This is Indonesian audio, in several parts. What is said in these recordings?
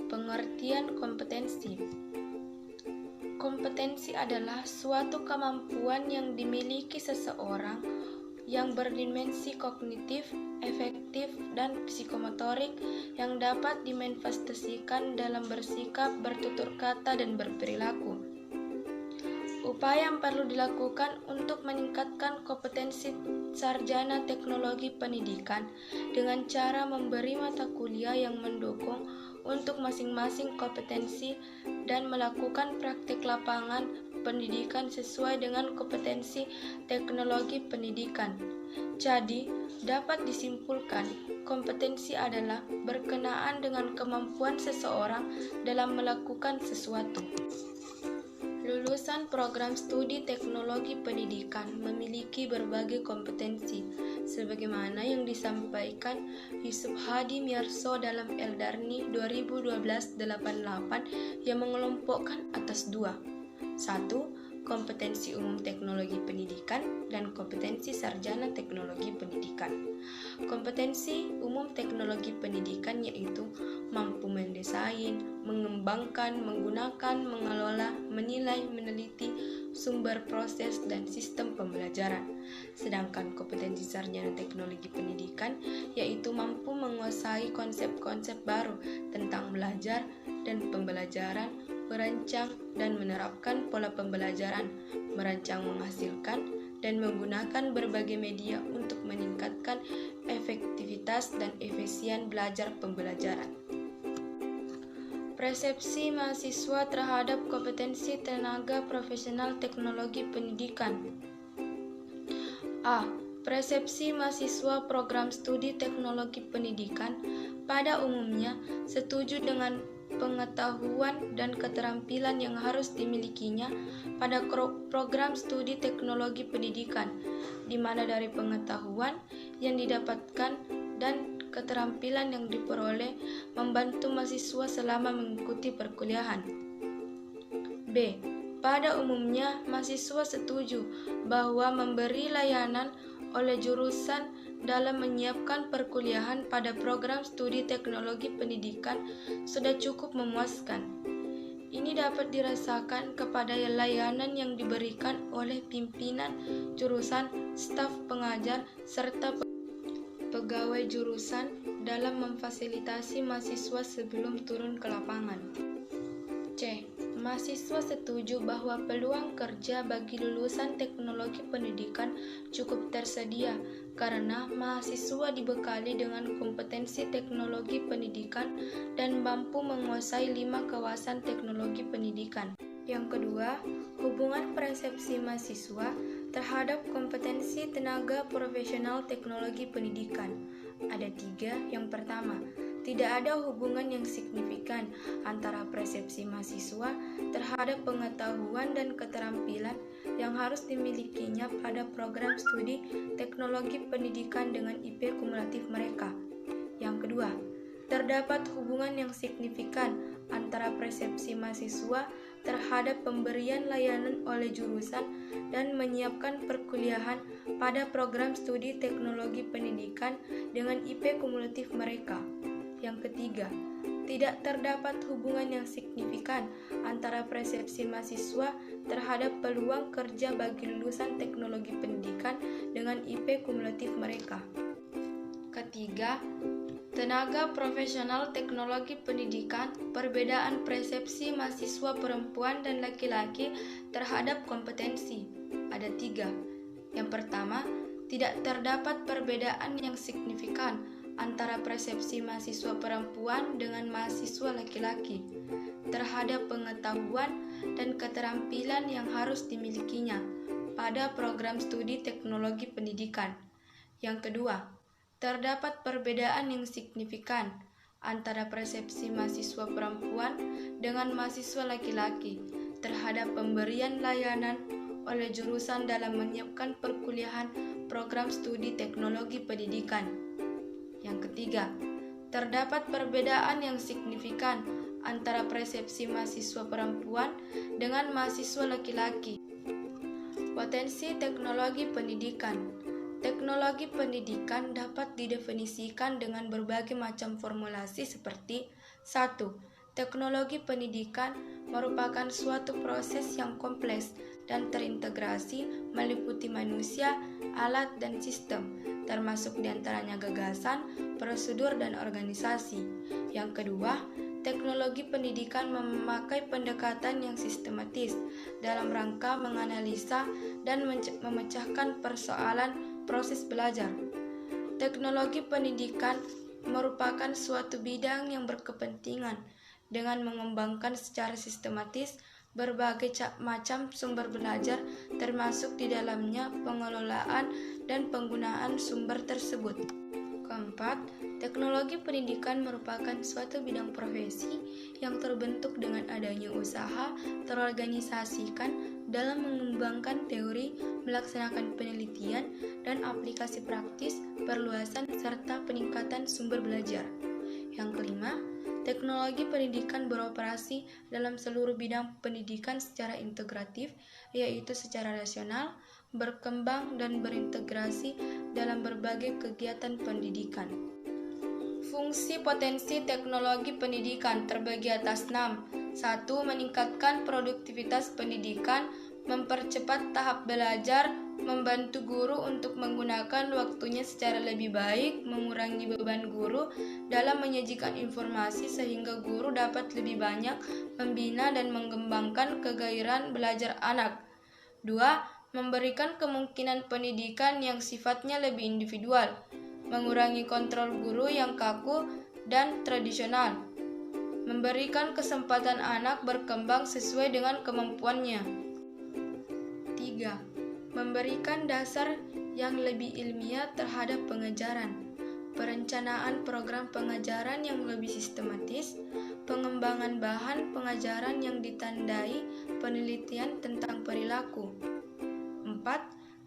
Pengertian kompetensi. Kompetensi adalah suatu kemampuan yang dimiliki seseorang yang berdimensi kognitif, efektif, dan psikomotorik yang dapat dimanifestasikan dalam bersikap, bertutur kata, dan berperilaku. Upaya yang perlu dilakukan untuk meningkatkan kompetensi sarjana teknologi pendidikan dengan cara memberi mata kuliah yang mendukung untuk masing-masing kompetensi dan melakukan praktik lapangan pendidikan sesuai dengan kompetensi teknologi pendidikan. Jadi, dapat disimpulkan, kompetensi adalah berkenaan dengan kemampuan seseorang dalam melakukan sesuatu. Lulusan program studi teknologi pendidikan memiliki berbagai kompetensi, sebagaimana yang disampaikan Yusuf Hadi Miarso dalam Eldarni 2012-88 yang mengelompokkan atas dua. 1. Kompetensi umum teknologi pendidikan dan kompetensi sarjana teknologi pendidikan. Kompetensi umum teknologi pendidikan yaitu mampu mendesain, mengembangkan, menggunakan, mengelola, menilai, meneliti sumber proses dan sistem pembelajaran. Sedangkan kompetensi sarjana teknologi pendidikan yaitu mampu menguasai konsep-konsep baru tentang belajar dan pembelajaran, merancang dan menerapkan pola pembelajaran, merancang, menghasilkan, dan menggunakan berbagai media untuk meningkatkan efektivitas dan efisien belajar pembelajaran. Persepsi mahasiswa terhadap kompetensi tenaga profesional teknologi pendidikan. A. Persepsi mahasiswa program studi teknologi pendidikan pada umumnya setuju dengan pengetahuan dan keterampilan yang harus dimilikinya pada program studi teknologi pendidikan, di mana dari pengetahuan yang didapatkan dan keterampilan yang diperoleh membantu mahasiswa selama mengikuti perkuliahan. B. Pada umumnya, mahasiswa setuju bahwa memberi layanan oleh jurusan dalam menyiapkan perkuliahan pada program studi teknologi pendidikan sudah cukup memuaskan. Ini dapat dirasakan kepada layanan yang diberikan oleh pimpinan jurusan, staf pengajar, serta pegawai jurusan dalam memfasilitasi mahasiswa sebelum turun ke lapangan. C. Mahasiswa setuju bahwa peluang kerja bagi lulusan teknologi pendidikan cukup tersedia karena mahasiswa dibekali dengan kompetensi teknologi pendidikan dan mampu menguasai 5 kawasan teknologi pendidikan. Yang kedua, hubungan persepsi mahasiswa terhadap kompetensi tenaga profesional teknologi pendidikan. Ada 3. Yang pertama, tidak ada hubungan yang signifikan antara persepsi mahasiswa terhadap pengetahuan dan keterampilan yang harus dimilikinya pada program studi teknologi pendidikan dengan IP kumulatif mereka. Yang kedua, terdapat hubungan yang signifikan antara persepsi mahasiswa terhadap pemberian layanan oleh jurusan dan menyiapkan perkuliahan pada program studi teknologi pendidikan dengan IP kumulatif mereka. Yang ketiga, tidak terdapat hubungan yang signifikan antara persepsi mahasiswa terhadap peluang kerja bagi lulusan teknologi pendidikan dengan IP kumulatif mereka. Ketiga, tenaga profesional teknologi pendidikan, perbedaan persepsi mahasiswa perempuan dan laki-laki terhadap kompetensi. Ada 3. Yang pertama, tidak terdapat perbedaan yang signifikan antara persepsi mahasiswa perempuan dengan mahasiswa laki-laki terhadap pengetahuan dan keterampilan yang harus dimilikinya pada program studi teknologi pendidikan. Yang kedua, terdapat perbedaan yang signifikan antara persepsi mahasiswa perempuan dengan mahasiswa laki-laki terhadap pemberian layanan oleh jurusan dalam menyiapkan perkuliahan program studi teknologi pendidikan. Yang ketiga, terdapat perbedaan yang signifikan antara persepsi mahasiswa perempuan dengan mahasiswa laki-laki. Potensi teknologi pendidikan. Teknologi pendidikan dapat didefinisikan dengan berbagai macam formulasi seperti 1. Teknologi pendidikan merupakan suatu proses yang kompleks dan terintegrasi meliputi manusia, alat, dan sistem, termasuk diantaranya gagasan, prosedur, dan organisasi. Yang kedua, teknologi pendidikan memakai pendekatan yang sistematis dalam rangka menganalisa dan memecahkan persoalan proses belajar. Teknologi pendidikan merupakan suatu bidang yang berkepentingan dengan mengembangkan secara sistematis berbagai macam sumber belajar, termasuk di dalamnya pengelolaan dan penggunaan sumber tersebut. Keempat, teknologi pendidikan merupakan suatu bidang profesi yang terbentuk dengan adanya usaha terorganisasikan dalam mengembangkan teori, melaksanakan penelitian, dan aplikasi praktis, perluasan, serta peningkatan sumber belajar. Yang kelima, teknologi pendidikan beroperasi dalam seluruh bidang pendidikan secara integratif, yaitu secara rasional, berkembang, dan berintegrasi dalam berbagai kegiatan pendidikan. Fungsi potensi teknologi pendidikan terbagi atas 6. 1. Meningkatkan produktivitas pendidikan, mempercepat tahap belajar, membantu guru untuk menggunakan waktunya secara lebih baik, mengurangi beban guru dalam menyajikan informasi sehingga guru dapat lebih banyak membina dan mengembangkan kegairahan belajar anak. 2. Memberikan kemungkinan pendidikan yang sifatnya lebih individual, mengurangi kontrol guru yang kaku dan tradisional, memberikan kesempatan anak berkembang sesuai dengan kemampuannya. 3. Memberikan dasar yang lebih ilmiah terhadap pengajaran, perencanaan program pengajaran yang lebih sistematis, pengembangan bahan pengajaran yang ditandai penelitian tentang perilaku. 4.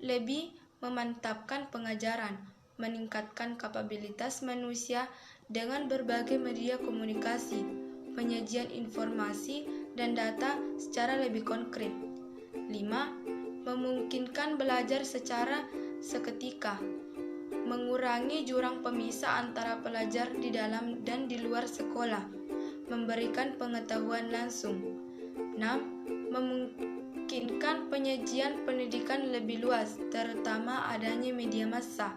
Lebih memantapkan pengajaran, meningkatkan kapabilitas manusia dengan berbagai media komunikasi, penyajian informasi dan data secara lebih konkret. 5. Memungkinkan belajar secara seketika, mengurangi jurang pemisah antara pelajar di dalam dan di luar sekolah, memberikan pengetahuan langsung. 6. Memungkinkan penyajian pendidikan lebih luas, terutama adanya media massa,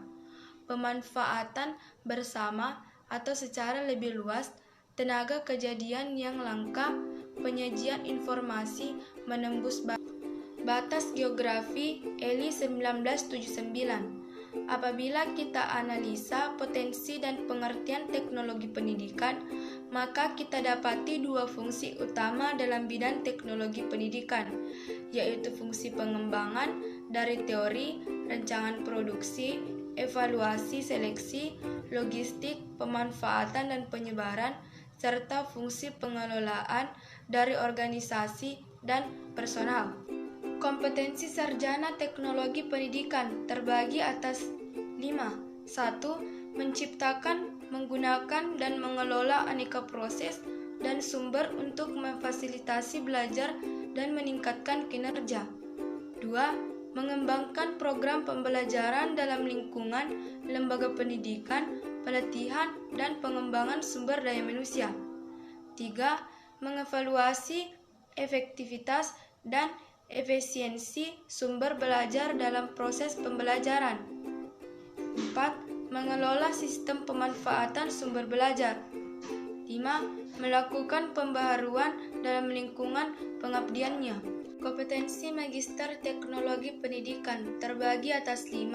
pemanfaatan bersama atau secara lebih luas tenaga kejadian yang langka, penyajian informasi menembus batas geografi. Eli 1979. Apabila kita analisa potensi dan pengertian teknologi pendidikan, maka kita dapati dua fungsi utama dalam bidang teknologi pendidikan, yaitu fungsi pengembangan dari teori, rancangan produksi, evaluasi, seleksi, logistik, pemanfaatan dan penyebaran, serta fungsi pengelolaan dari organisasi dan personal. Kompetensi sarjana teknologi pendidikan terbagi atas 5. 1. Menciptakan, menggunakan, dan mengelola aneka proses dan sumber untuk memfasilitasi belajar dan meningkatkan kinerja. 2. Mengembangkan program pembelajaran dalam lingkungan lembaga pendidikan, pelatihan, dan pengembangan sumber daya manusia. 3. Mengevaluasi efektivitas dan efisiensi sumber belajar dalam proses pembelajaran. 4. Mengelola sistem pemanfaatan sumber belajar. 5. Melakukan pembaharuan dalam lingkungan pengabdiannya. Kompetensi magister teknologi pendidikan terbagi atas 5.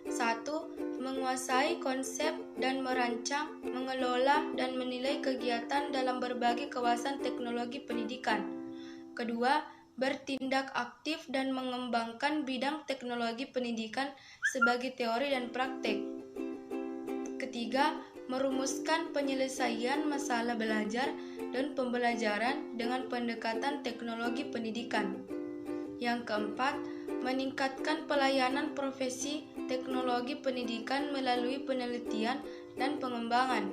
1. Menguasai konsep dan merancang, mengelola, dan menilai kegiatan dalam berbagai kawasan teknologi pendidikan. Kedua, bertindak aktif dan mengembangkan bidang teknologi pendidikan sebagai teori dan praktek. Ketiga, merumuskan penyelesaian masalah belajar dan pembelajaran dengan pendekatan teknologi pendidikan. Yang keempat, meningkatkan pelayanan profesi teknologi pendidikan melalui penelitian dan pengembangan.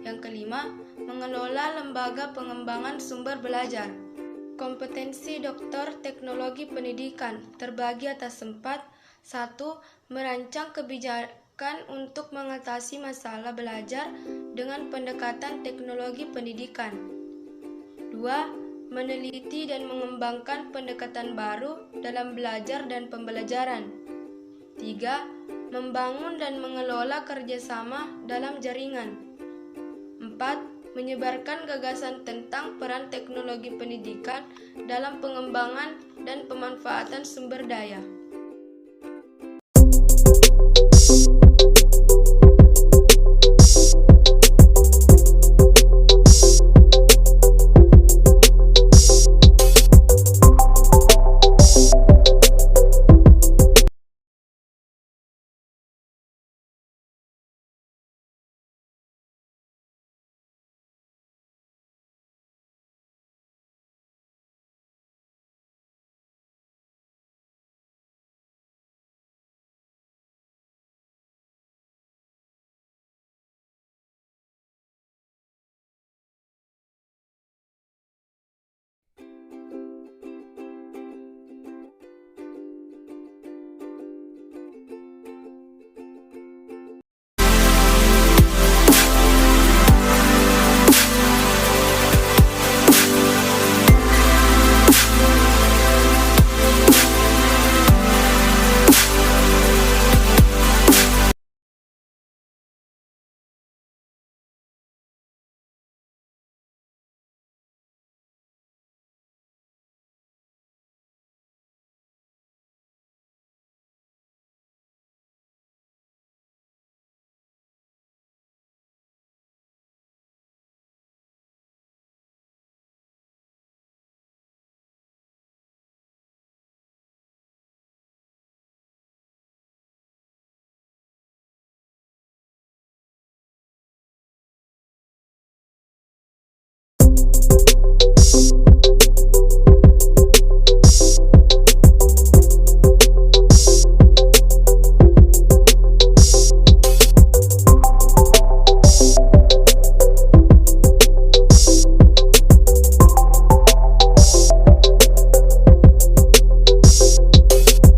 Yang kelima, mengelola lembaga pengembangan sumber belajar. Kompetensi doktor teknologi pendidikan terbagi atas 4. 1. Merancang kebijakan untuk mengatasi masalah belajar dengan pendekatan teknologi pendidikan. 2. Meneliti dan mengembangkan pendekatan baru dalam belajar dan pembelajaran. 3. Membangun dan mengelola kerjasama dalam jaringan. 4. Menyebarkan gagasan tentang peran teknologi pendidikan dalam pengembangan dan pemanfaatan sumber daya.